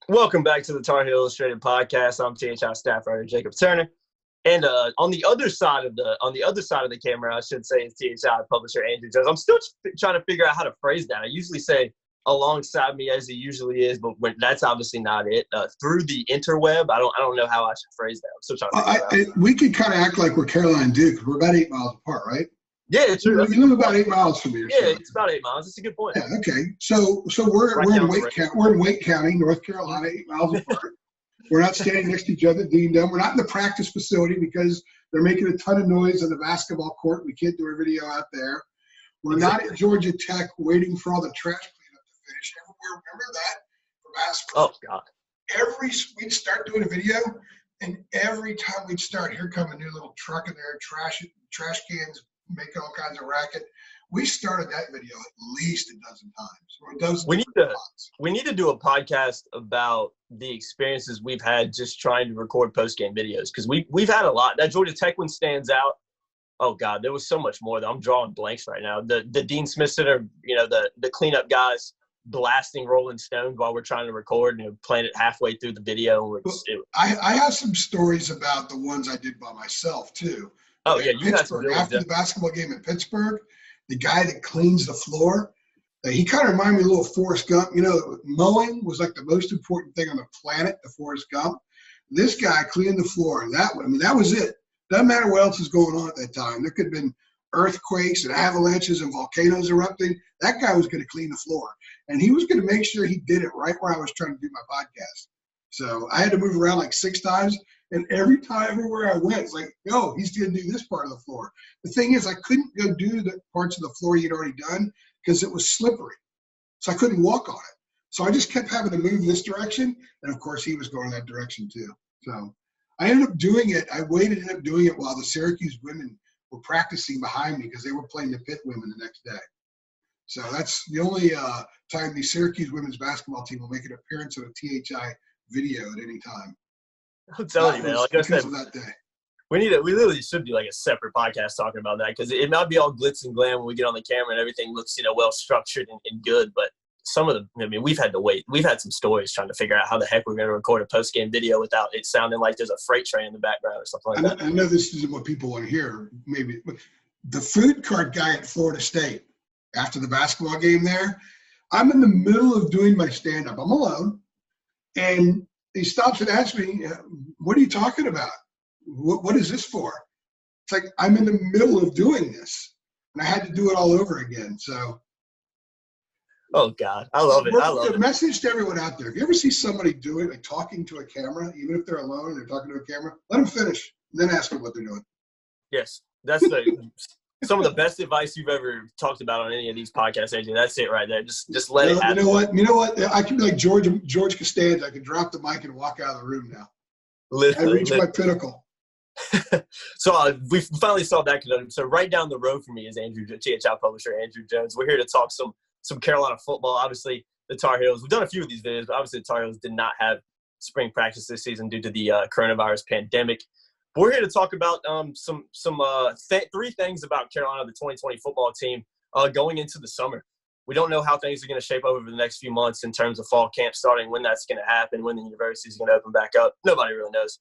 Welcome back to the Tar Heel Illustrated podcast. I'm THI staff writer Jacob Turner, and on the other side of the camera, I should say, is THI publisher Andrew Jones. I'm still trying to figure out how to phrase that. I usually say alongside me, as he usually is, but that's obviously not it. Through the interweb, I don't know how I should phrase that. I'm still trying to figure it out. We could kind of act like we're Carolina and Duke. We're about 8 miles apart, right? Yeah, it's true. You live about 8 miles from me. Yeah, it's about 8 miles. That's a good point. Yeah, okay. So we're in Wake County, North Carolina, 8 miles apart. We're not standing next to each other, Dean Dumb. We're not in the practice facility because they're making a ton of noise on the basketball court. We can't do a video out there. We're not at Georgia Tech waiting for all the trash cleanup to finish. Remember that for basketball? Oh, God. We'd start doing a video, and every time we'd start, here come a new little truck in there, trash cans, making all kinds of racket. We started that video at least a dozen times. Or a dozen we need to do a podcast about the experiences we've had just trying to record post-game videos, because we've had a lot. That Georgia Tech one stands out. Oh, God, there was so much more. I'm drawing blanks right now. The Dean Smith Center, the cleanup guys blasting Rolling Stones while we're trying to record, playing it halfway through the video. I have some stories about the ones I did by myself, too. Oh, yeah, you had some really after the basketball game in Pittsburgh, the guy that cleans the floor, he kind of reminded me of a little Forrest Gump. Mowing was like the most important thing on the planet, the Forrest Gump. This guy cleaned the floor, and that was it. Doesn't matter what else is going on at that time. There could have been earthquakes and avalanches and volcanoes erupting. That guy was going to clean the floor, and he was going to make sure he did it right where I was trying to do my podcast. So I had to move around like 6 times. And everywhere I went, it's like, yo, he's going to do this part of the floor. The thing is, I couldn't go do the parts of the floor he'd already done because it was slippery. So I couldn't walk on it. So I just kept having to move this direction. And, of course, he was going that direction too. So I ended up doing it. I ended up doing it while the Syracuse women were practicing behind me because they were playing the Pitt women the next day. So that's the only time the Syracuse women's basketball team will make an appearance on a THI video at any time. I'm telling you, man. Like I said, we literally should do like a separate podcast talking about that, because it might be all glitz and glam when we get on the camera and everything looks, well structured and good. But some of them, we've had to wait. We've had some stories trying to figure out how the heck we're going to record a post game video without it sounding like there's a freight train in the background or something like that. I know this isn't what people want to hear. Maybe the food cart guy at Florida State after the basketball game there. I'm in the middle of doing my stand up. I'm alone, and he stops and asks me, what are you talking about? What is this for? It's like, I'm in the middle of doing this. And I had to do it all over again. So. Oh, God. I love it. I love it. Message to everyone out there. If you ever see somebody do it, like talking to a camera, even if they're alone and they're talking to a camera, let them finish. And then ask them what they're doing. Yes. That's some of the best advice you've ever talked about on any of these podcasts, AJ. That's it right there. Just let it happen. You know what? I can be like George Costanza. I can drop the mic and walk out of the room now. I reached my pinnacle. So we finally solved that conundrum. So right down the road from me is THI publisher Andrew Jones. We're here to talk some Carolina football. Obviously, the Tar Heels. We've done a few of these videos, but obviously the Tar Heels did not have spring practice this season due to the coronavirus pandemic. We're here to talk about three things about Carolina, the 2020 football team, going into the summer. We don't know how things are going to shape up over the next few months in terms of fall camp starting, when that's going to happen, when the university is going to open back up. Nobody really knows.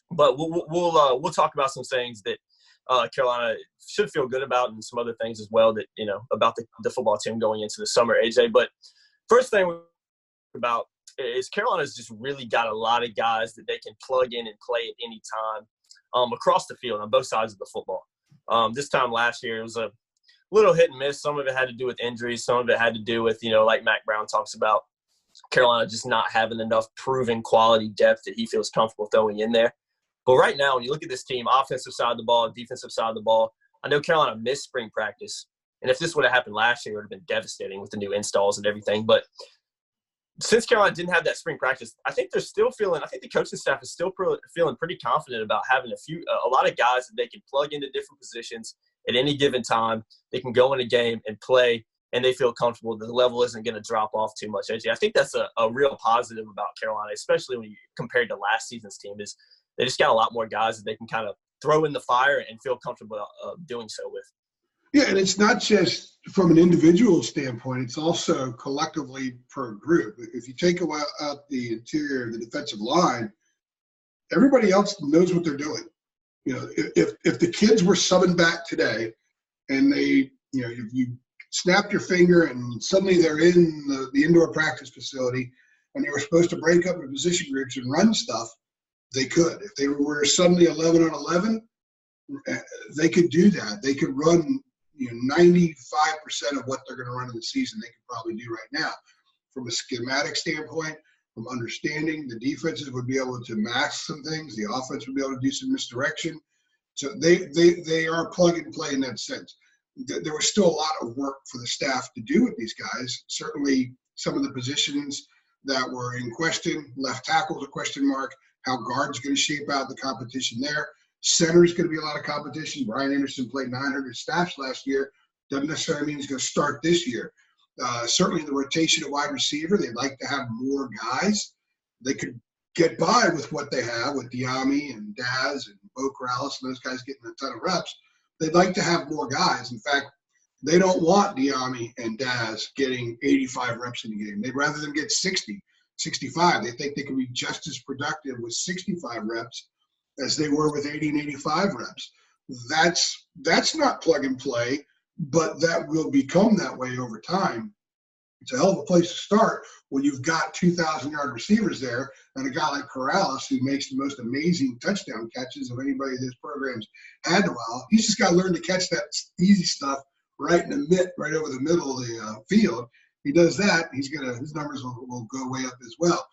But we'll talk about some things that Carolina should feel good about, and some other things as well that, about the football team going into the summer, AJ. But first thing we're about is Carolina's just really got a lot of guys that they can plug in and play at any time. Across the field on both sides of the football. This time last year, it was a little hit and miss. Some of it had to do with injuries. Some of it had to do with, like Mac Brown talks about, Carolina just not having enough proven quality depth that he feels comfortable throwing in there. But right now, when you look at this team, offensive side of the ball, defensive side of the ball, I know Carolina missed spring practice. And if this would have happened last year, it would have been devastating with the new installs and everything. But since Carolina didn't have that spring practice, I think the coaching staff is still feeling pretty confident about having a lot of guys that they can plug into different positions at any given time. They can go in a game and play, and they feel comfortable. The level isn't going to drop off too much. I think that's a real positive about Carolina, especially when you compared to last season's team, is they just got a lot more guys that they can kind of throw in the fire and feel comfortable doing so with. Yeah, and it's not just from an individual standpoint, it's also collectively per group. If you take out the interior of the defensive line, everybody else knows what they're doing. You know, if the kids were subbing back today and they, you know, if you snapped your finger and suddenly they're in the indoor practice facility and they were supposed to break up in position groups and run stuff, they could. If they were suddenly 11 on 11, they could do that. They could run, you know, 95% of what they're going to run in the season. They could probably do right now. From a schematic standpoint, from understanding, the defenses would be able to mask some things. The offense would be able to do some misdirection. So they are plug and play in that sense. There was still a lot of work for the staff to do with these guys. Certainly some of the positions that were in question, left tackle's a question mark, how guard's going to shape out the competition there. Center is going to be a lot of competition. Brian Anderson played 900 snaps last year. Doesn't necessarily mean he's going to start this year. Certainly the rotation of wide receiver, they'd like to have more guys. They could get by with what they have with Diami and Daz and Bo Corrales and those guys getting a ton of reps. They'd like to have more guys. In fact, they don't want Diami and Daz getting 85 reps in a game. They'd rather them get 60, 65. They think they can be just as productive with 65 reps as they were with 80 and 85 reps. That's not plug and play, but that will become that way over time. It's a hell of a place to start when you've got 2,000-yard receivers there and a guy like Corrales who makes the most amazing touchdown catches of anybody this program's had in a while. He's just got to learn to catch that easy stuff right in the mid, right over the middle of the field. He does that, his numbers will go way up as well.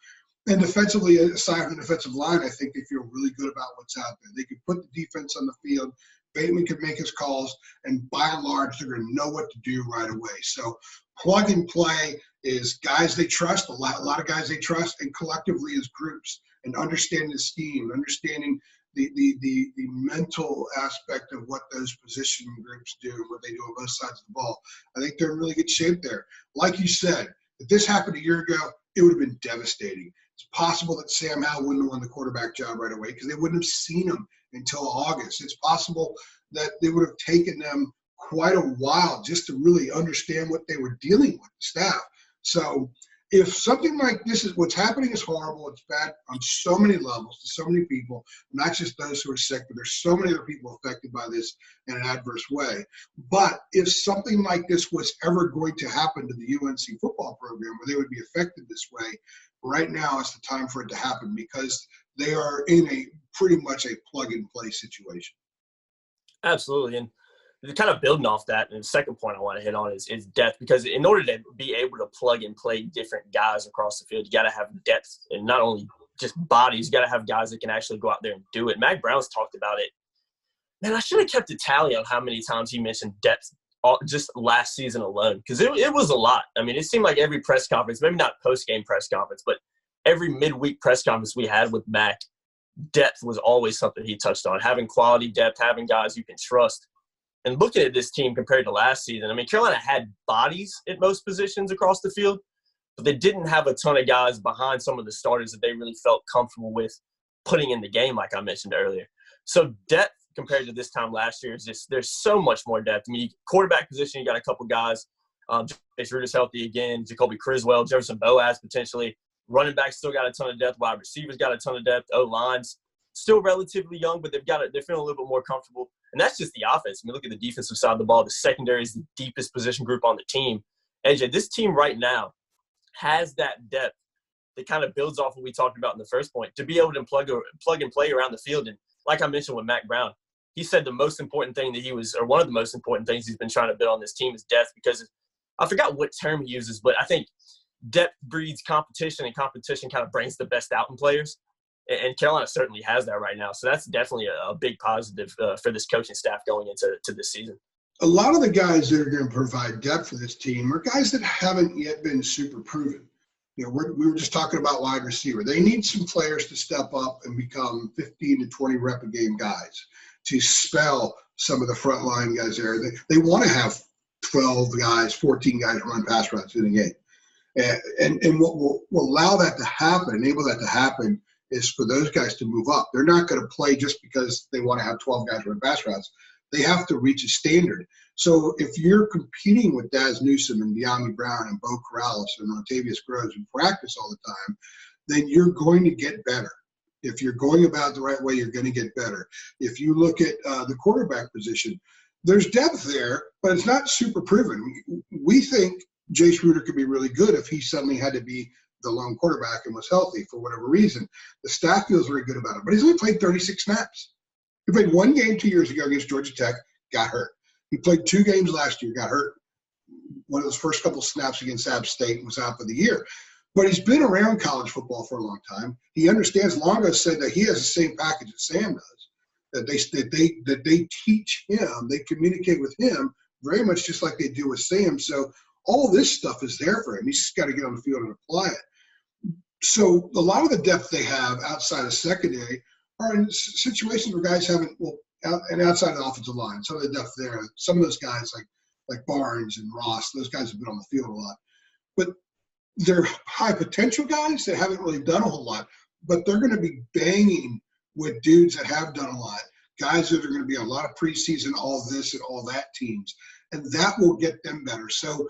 And defensively, aside from the defensive line, I think they feel really good about what's out there. They could put the defense on the field. Bateman could make his calls, and by and large, they're going to know what to do right away. So plug and play is guys they trust, a lot of guys they trust, and collectively as groups, and understanding the scheme, understanding the mental aspect of what those position groups do, what they do on both sides of the ball. I think they're in really good shape there. Like you said, if this happened a year ago, it would have been devastating. It's possible that Sam Howell wouldn't have won the quarterback job right away because they wouldn't have seen him until August. It's possible that they would have taken them quite a while just to really understand what they were dealing with, the staff. So if something like this is what's happening is horrible, it's bad on so many levels to so many people, not just those who are sick, but there's so many other people affected by this in an adverse way. But if something like this was ever going to happen to the UNC football program where they would be affected this way, right now is the time for it to happen because they are in a pretty much a plug-and-play situation. Absolutely. And kind of building off that, and the second point I want to hit on is depth, because in order to be able to plug and play different guys across the field, you got to have depth, and not only just bodies, you got to have guys that can actually go out there and do it. Mac Brown's talked about it. Man, I should have kept a tally on how many times he mentioned depth just last season alone, because it was a lot. I mean, it seemed like every press conference, maybe not post-game press conference, but every midweek press conference we had with Mac, depth was always something he touched on, having quality depth, having guys you can trust. And looking at this team compared to last season, I mean, Carolina had bodies at most positions across the field, but they didn't have a ton of guys behind some of the starters that they really felt comfortable with putting in the game, like I mentioned earlier. So depth compared to this time last year is just, there's so much more depth. I mean, quarterback position, you got a couple guys. Chase Ruder's healthy again. Jacoby Criswell, Jefferson Boaz potentially. Running backs still got a ton of depth. Wide receivers got a ton of depth. O-line's still relatively young, but they're feeling a little bit more comfortable. And that's just the offense. I mean, look at the defensive side of the ball. The secondary is the deepest position group on the team. AJ, this team right now has that depth that kind of builds off what we talked about in the first point, to be able to plug and play around the field. And like I mentioned with Mac Brown, he said the most important thing one of the most important things he's been trying to build on this team is depth, because I forgot what term he uses, but I think depth breeds competition, and competition kind of brings the best out in players. And Carolina certainly has that right now. So that's definitely a big positive for this coaching staff going into this season. A lot of the guys that are going to provide depth for this team are guys that haven't yet been super proven. You know, we were just talking about wide receiver. They need some players to step up and become 15 to 20 rep a game guys to spell some of the front line guys there. They want to have 12 guys, 14 guys run pass routes in a game. And what will allow that to happen, enable that to happen, is for those guys to move up. They're not going to play just because they want to have 12 guys run pass routes. They have to reach a standard. So if you're competing with Daz Newsome and De'Ami Brown and Bo Corrales and Montavious Groves in practice all the time, then you're going to get better. If you're going about the right way, you're going to get better. If you look at the quarterback position, there's depth there, but it's not super proven. We think Jace Ruder could be really good if he suddenly had to be the lone quarterback and was healthy for whatever reason. The staff feels very good about it, but he's only played 36 snaps. He played one game 2 years ago against Georgia Tech, got hurt. He played 2 games last year, got hurt. One of those first couple snaps against App State was out for the year. But he's been around college football for a long time. He understands. Longo said that he has the same package that Sam does, that they teach him, they communicate with him very much just like they do with Sam. So all this stuff is there for him. He's just got to get on the field and apply it. So a lot of the depth they have outside of secondary are in situations where guys haven't, and outside of the offensive line, some of the depth there, some of those guys like Barnes and Ross, those guys have been on the field a lot. But they're high potential guys that haven't really done a whole lot, but they're going to be banging with dudes that have done a lot, guys that are going to be a lot of preseason, all this and all that teams, and that will get them better. So,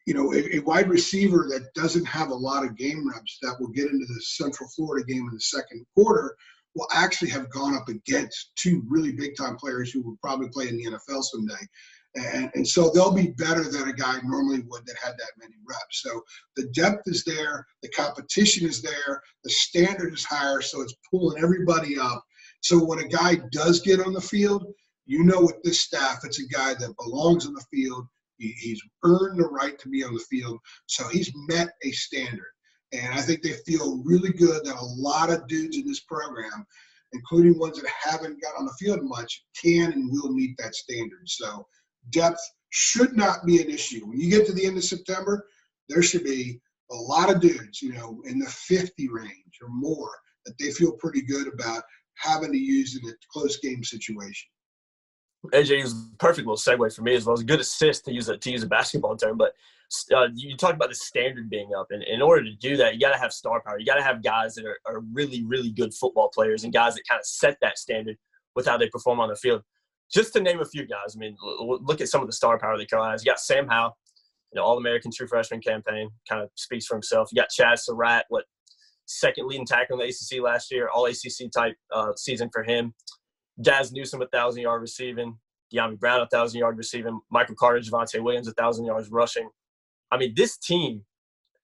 a wide receiver that doesn't have a lot of game reps that will get into the Central Florida game in the second quarter will actually have gone up against 2 really big-time players who will probably play in the NFL someday. And so they'll be better than a guy normally would that had that many reps. So the depth is there, the competition is there, the standard is higher, so it's pulling everybody up. So when a guy does get on the field, with this staff, it's a guy that belongs on the field. He's earned the right to be on the field, so he's met a standard. And I think they feel really good that a lot of dudes in this program, including ones that haven't got on the field much, can and will meet that standard. So depth should not be an issue. When you get to the end of September, there should be a lot of dudes, in the 50 range or more that they feel pretty good about having to use in a close game situation. AJ is a perfect little segue for me as well. It's a good assist to use a basketball term, but you talked about the standard being up, and in order to do that, you got to have star power. You got to have guys that are really, really good football players and guys that kind of set that standard with how they perform on the field. Just to name a few guys, I mean, look at some of the star power that Carolina has. You got Sam Howell, All-American true freshman campaign, kind of speaks for himself. You got Chad Surratt, second leading tackle in the ACC last year, all-ACC type season for him. Daz Newsome, 1,000-yard receiving. De'Ami Brown, 1,000-yard receiving. Michael Carter, Javonte Williams, 1,000 yards rushing. I mean, this team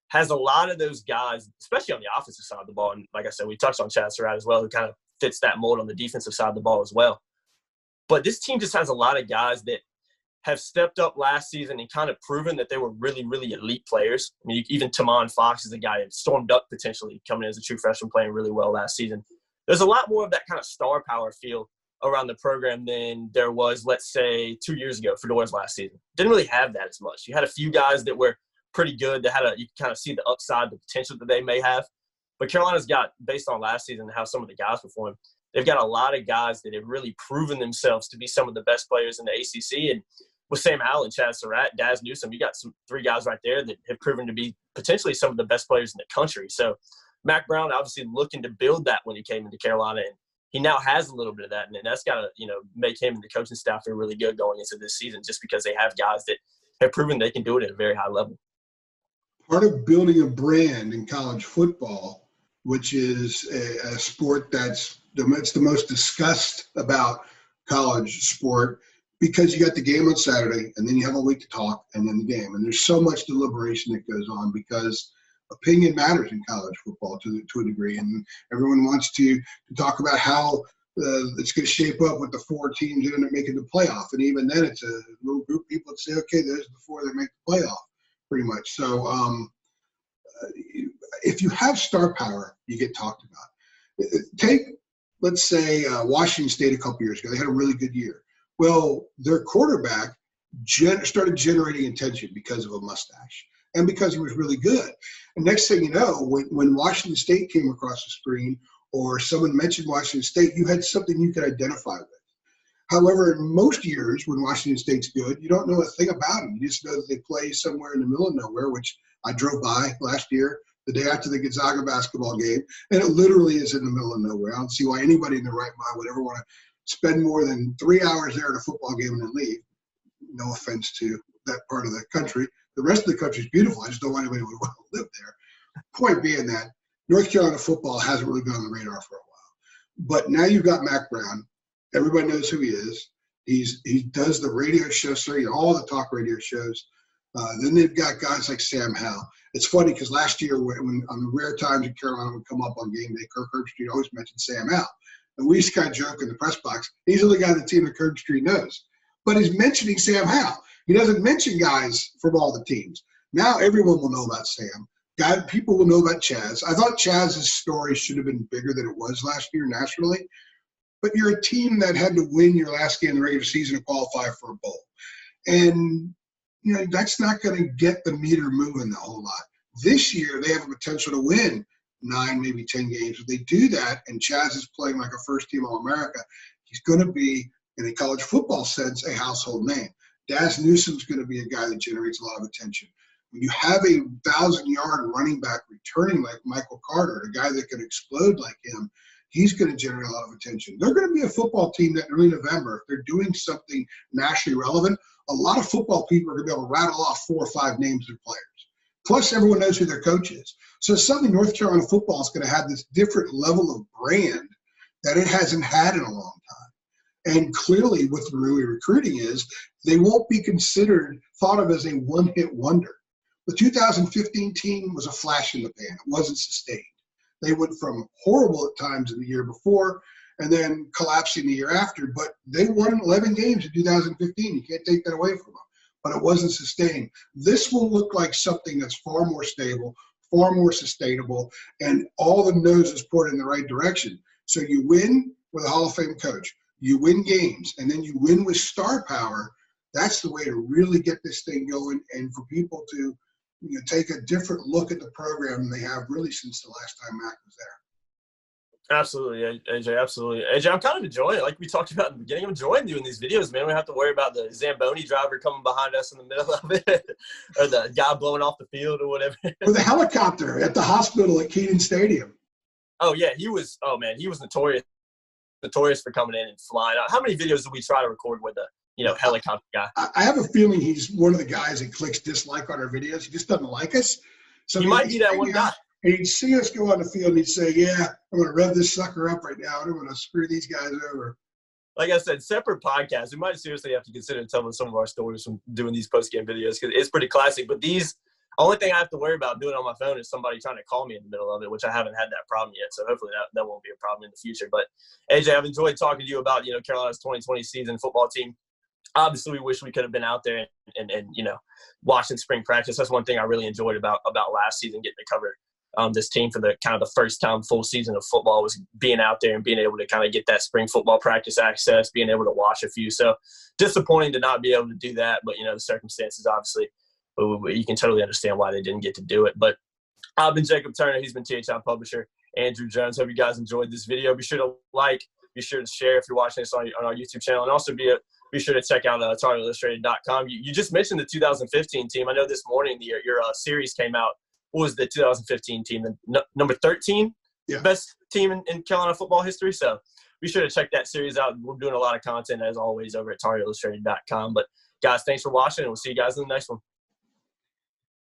has a lot of those guys, especially on the offensive side of the ball. And like I said, we touched on Chad Surratt as well, who kind of fits that mold on the defensive side of the ball as well. But this team just has a lot of guys that have stepped up last season and kind of proven that they were really, really elite players. I mean, even Tamon Fox is a guy that stormed up potentially coming in as a true freshman playing really well last season. There's a lot more of that kind of star power feel around the program than there was, let's say, 2 years ago for Doors last season. Didn't really have that as much. You had a few guys that were pretty good that you kind of see the upside, the potential that they may have. But Carolina's got, based on last season and how some of the guys performed, they've got a lot of guys that have really proven themselves to be some of the best players in the ACC. And with Sam Howell and Chad Surratt, Daz Newsome, you got 3 guys right there that have proven to be potentially some of the best players in the country. So Mack Brown obviously looking to build that when he came into Carolina, and he now has a little bit of that, and that's got to make him and the coaching staff feel really good going into this season, just because they have guys that have proven they can do it at a very high level. Part of building a brand in college football, which is a sport that's the most discussed about college sport, because you got the game on Saturday, and then you have a week to talk, and then the game, and there's so much deliberation that goes on because opinion matters in college football to a degree, and everyone wants to talk about how it's going to shape up with the 4 teams that end up making the playoff. And even then, it's a little group of people that say, okay, there's the 4 that make the playoff, pretty much. So if you have star power, you get talked about. Take, let's say, Washington State a couple years ago. They had a really good year. Well, their quarterback started generating attention because of a mustache and because he was really good. And next thing you know, when Washington State came across the screen or someone mentioned Washington State, you had something you could identify with. However, in most years when Washington State's good, you don't know a thing about them. You just know that they play somewhere in the middle of nowhere, which I drove by last year, the day after the Gonzaga basketball game, and it literally is in the middle of nowhere. I don't see why anybody in their right mind would ever want to spend more than 3 hours there at a football game and then leave. No offense to that part of the country. The rest of the country is beautiful. I just don't want anybody who would want to live there. Point being that North Carolina football hasn't really been on the radar for a while. But now you've got Mac Brown. Everybody knows who he is. He does the radio show, all the talk radio shows. Then they've got guys like Sam Howell. It's funny because last year when on the rare times in Carolina would come up on game day, Kirk Herbstreit always mentioned Sam Howell. And we used to kind of joke in the press box, he's the only guy the team that Herbstreit knows. But he's mentioning Sam Howell. He doesn't mention guys from all the teams. Now everyone will know about Sam. People will know about Chaz. I thought Chaz's story should have been bigger than it was last year nationally. But you're a team that had to win your last game in the regular season to qualify for a bowl. And, that's not going to get the meter moving a whole lot. This year, they have a potential to win 9, maybe 10 games. If they do that, and Chaz is playing like a first-team All-America, he's going to be, in a college football sense, a household name. Daz Newsom's going to be a guy that generates a lot of attention. When you have a 1,000-yard running back returning like Michael Carter, a guy that can explode like him, he's going to generate a lot of attention. They're going to be a football team that in early November, if they're doing something nationally relevant, a lot of football people are going to be able to rattle off 4 or 5 names of players. Plus, everyone knows who their coach is. So suddenly North Carolina football is going to have this different level of brand that it hasn't had in a long time. And clearly with the early recruiting is they won't be thought of as a one-hit wonder. The 2015 team was a flash in the pan. It wasn't sustained. They went from horrible at times in the year before and then collapsing the year after. But they won 11 games in 2015. You can't take that away from them. But it wasn't sustained. This will look like something that's far more stable, far more sustainable, and all the noses pointed in the right direction. So you win with a Hall of Fame coach. You win games, and then you win with star power. That's the way to really get this thing going and for people to take a different look at the program than they have really since the last time Mac was there. Absolutely, AJ, absolutely. AJ, I'm kind of enjoying it. Like we talked about in the beginning, I'm enjoying doing these videos, man. We don't have to worry about the Zamboni driver coming behind us in the middle of it or the guy blowing off the field or whatever. Or the helicopter at the hospital at Keaton Stadium. Oh, yeah, he was notorious for coming in and flying out. How many videos do we try to record with the helicopter guy? I have a feeling he's one of the guys that clicks dislike on our videos. He just doesn't like us. So he might be that one guy. And he'd see us go on the field and he'd say, yeah, I'm going to rev this sucker up right now. I'm going to screw these guys over. Like I said, separate podcasts. We might seriously have to consider telling some of our stories from doing these post-game videos because it's pretty classic. But only thing I have to worry about doing on my phone is somebody trying to call me in the middle of it, which I haven't had that problem yet. So hopefully that won't be a problem in the future. But, AJ, I've enjoyed talking to you about, Carolina's 2020 season football team. Obviously, we wish we could have been out there and watching spring practice. That's one thing I really enjoyed about last season, getting to cover this team for the kind of the first time full season of football, was being out there and being able to kind of get that spring football practice access, being able to watch a few. So disappointing to not be able to do that. But, the circumstances, obviously, you can totally understand why they didn't get to do it. But I've been Jacob Turner. He's been THI publisher Andrew Jones. Hope you guys enjoyed this video. Be sure to like, be sure to share if you're watching this on our YouTube channel, and also be sure to check out TarIllustrated.com. You just mentioned the 2015 team. I know this morning your series came out. What was the 2015 team? The number 13 best team in Carolina football history. So be sure to check that series out. We're doing a lot of content, as always, over at TarIllustrated.com. But, guys, thanks for watching, and we'll see you guys in the next one.